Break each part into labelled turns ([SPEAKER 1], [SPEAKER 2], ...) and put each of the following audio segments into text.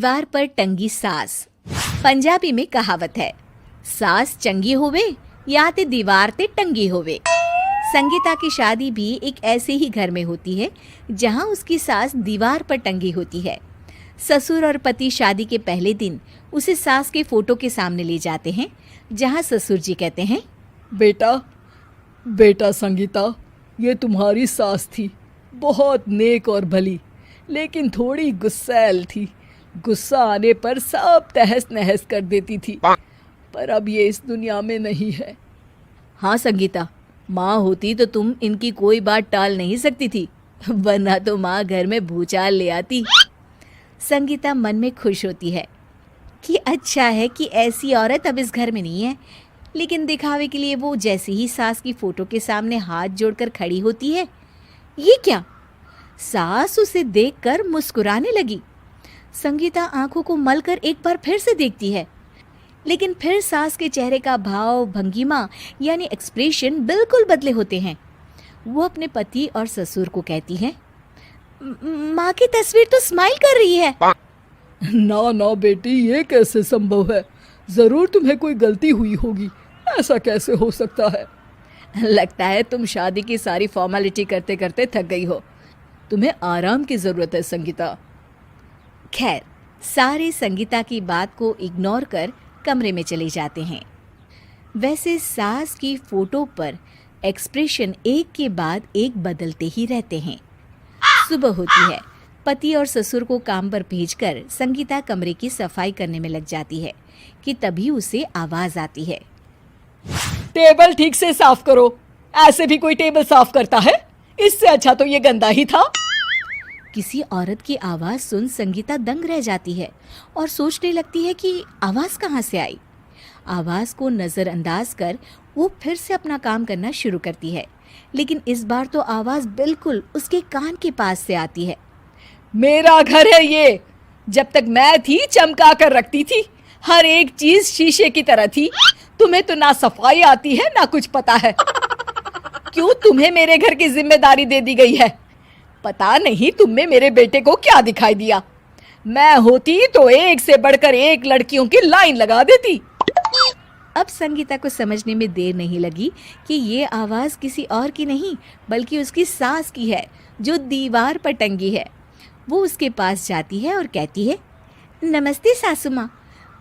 [SPEAKER 1] दीवार पर टंगी सास। पंजाबी में कहावत है, सास चंगी होवे या ते दीवार ते टंगी होवे। संगीता की शादी भी एक ऐसे ही घर में होती है जहां उसकी सास दीवार पर टंगी होती है। ससुर और पति शादी के पहले दिन उसे सास के फोटो के सामने ले जाते हैं, जहां ससुर जी कहते हैं,
[SPEAKER 2] बेटा बेटा संगीता, ये तुम्हारी सास थी, बहुत नेक और भली, लेकिन थोड़ी गुस्सैल थी। गुस्सा आने पर सब तहस नहस कर देती थी, पर अब ये इस दुनिया में नहीं है।
[SPEAKER 1] हाँ संगीता, माँ होती तो तुम इनकी कोई बात टाल नहीं सकती थी, वरना तो माँ घर में भूचाल ले आती। संगीता मन में खुश होती है कि अच्छा है कि ऐसी औरत अब इस घर में नहीं है, लेकिन दिखावे के लिए वो जैसे ही सास की फोटो के सामने हाथ जोड़कर खड़ी होती है, ये क्या? सास उसे देखकर मुस्कुराने लगी। संगीता आंखों को मलकर एक बार फिर से देखती है, लेकिन फिर सास के चेहरे का भाव, भंगिमा यानी एक्सप्रेशन बिल्कुल बदले होते हैं। वो अपने पति और ससुर को कहती है, माँ की तस्वीर तो स्माइल कर रही है।
[SPEAKER 2] ना ना बेटी, ये कैसे संभव है? जरूर तुम्हें कोई गलती हुई होगी, ऐसा कैसे हो सकता है?
[SPEAKER 1] लगता है तुम शादी की सारी फॉर्मेलिटी करते करते थक गई हो, तुम्हें आराम की जरूरत है संगीता। खैर, सारे संगीता की बात को इग्नोर कर कमरे में चले जाते हैं। वैसे सास की फोटो पर एक्सप्रेशन एक के बाद एक बदलते ही रहते हैं। सुबह होती है, पति और ससुर को काम पर भेजकर संगीता कमरे की सफाई करने में लग जाती है कि तभी उसे आवाज आती है,
[SPEAKER 2] टेबल ठीक से साफ करो। ऐसे भी कोई टेबल साफ करता है? इससे अच्छा तो ये गंदा ही था।
[SPEAKER 1] किसी औरत की आवाज सुन संगीता दंग रह जाती है और सोचने लगती है कि आवाज कहाँ से आई। आवाज को नजरअंदाज कर वो फिर से अपना काम करना शुरू करती है, लेकिन इस बार तो आवाज बिल्कुल उसके कान के पास से आती है।
[SPEAKER 2] मेरा घर है ये। जब तक मैं थी चमका कर रखती थी, हर एक चीज शीशे की तरह थी। तुम्हें तो ना सफाई आती है ना कुछ पता है। क्यों तुम्हें मेरे घर की जिम्मेदारी दे दी गई है? पता नहीं तुम में मेरे बेटे को क्या दिखाई दिया। मैं होती तो एक से बढ़कर एक लड़कियों की लाइन लगा देती।
[SPEAKER 1] अब संगीता को समझने में देर नहीं लगी कि ये आवाज किसी और की नहीं बल्कि उसकी सास की है, जो दीवार पर टंगी है। वो उसके पास जाती है और कहती है, नमस्ते सासू माँ,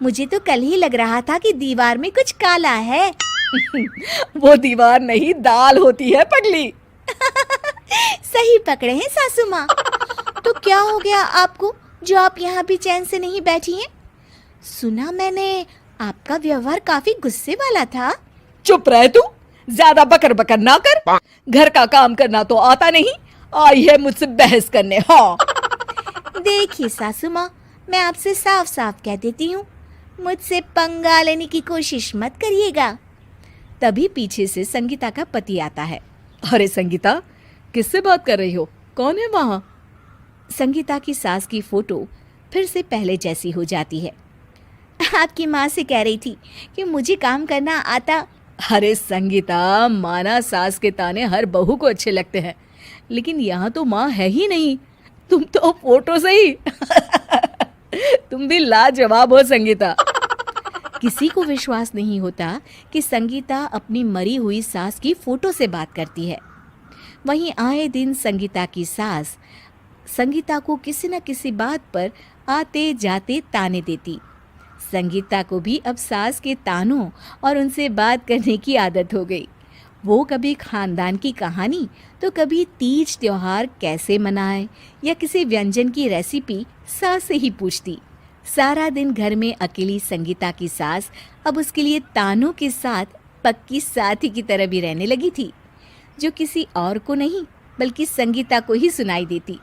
[SPEAKER 1] मुझे तो कल ही लग रहा था कि दीवार में कुछ काला है।
[SPEAKER 2] वो दीवार नहीं, दाल होती है पगली।
[SPEAKER 1] सही पकड़े हैं सासू माँ। तो क्या हो गया आपको जो आप यहाँ भी चैन से नहीं बैठी हैं? सुना मैंने आपका व्यवहार काफी गुस्से वाला था।
[SPEAKER 2] चुप रह तू, ज्यादा बकर बकर ना कर। घर का काम करना तो आता नहीं, आई है मुझसे बहस करने। हाँ
[SPEAKER 1] देखिए सासू माँ, मैं आपसे साफ साफ कह देती हूँ, मुझसे पंगा लेने की कोशिश मत करिएगा। तभी पीछे से संगीता का पति आता है।
[SPEAKER 2] अरे संगीता, किससे बात कर रही हो? कौन है वहाँ?
[SPEAKER 1] संगीता की सास की फोटो फिर से पहले जैसी हो जाती है। आपकी माँ से कह रही थी कि मुझे काम करना आता।
[SPEAKER 2] अरे संगीता, माना सास के ताने हर बहू को अच्छे लगते हैं, लेकिन यहाँ तो माँ है ही नहीं, तुम तो फोटो से ही। तुम भी लाजवाब हो संगीता।
[SPEAKER 1] किसी को विश्वास नहीं होता कि संगीता अपनी मरी हुई सास की फोटो से बात करती है। वहीं आए दिन संगीता की सास संगीता को किसी न किसी बात पर आते जाते ताने देती। संगीता को भी अब सास के तानों और उनसे बात करने की आदत हो गई। वो कभी खानदान की कहानी तो कभी तीज त्योहार कैसे मनाए या किसी व्यंजन की रेसिपी सास से ही पूछती। सारा दिन घर में अकेली संगीता की सास अब उसके लिए तानों के साथ पक्की साथी की तरह भी रहने लगी थी, जो किसी और को नहीं बल्कि संगीता को ही सुनाई देती।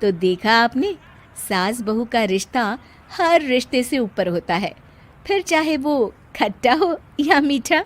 [SPEAKER 1] तो देखा आपने, सास बहू का रिश्ता हर रिश्ते से ऊपर होता है, फिर चाहे वो खट्टा हो या मीठा।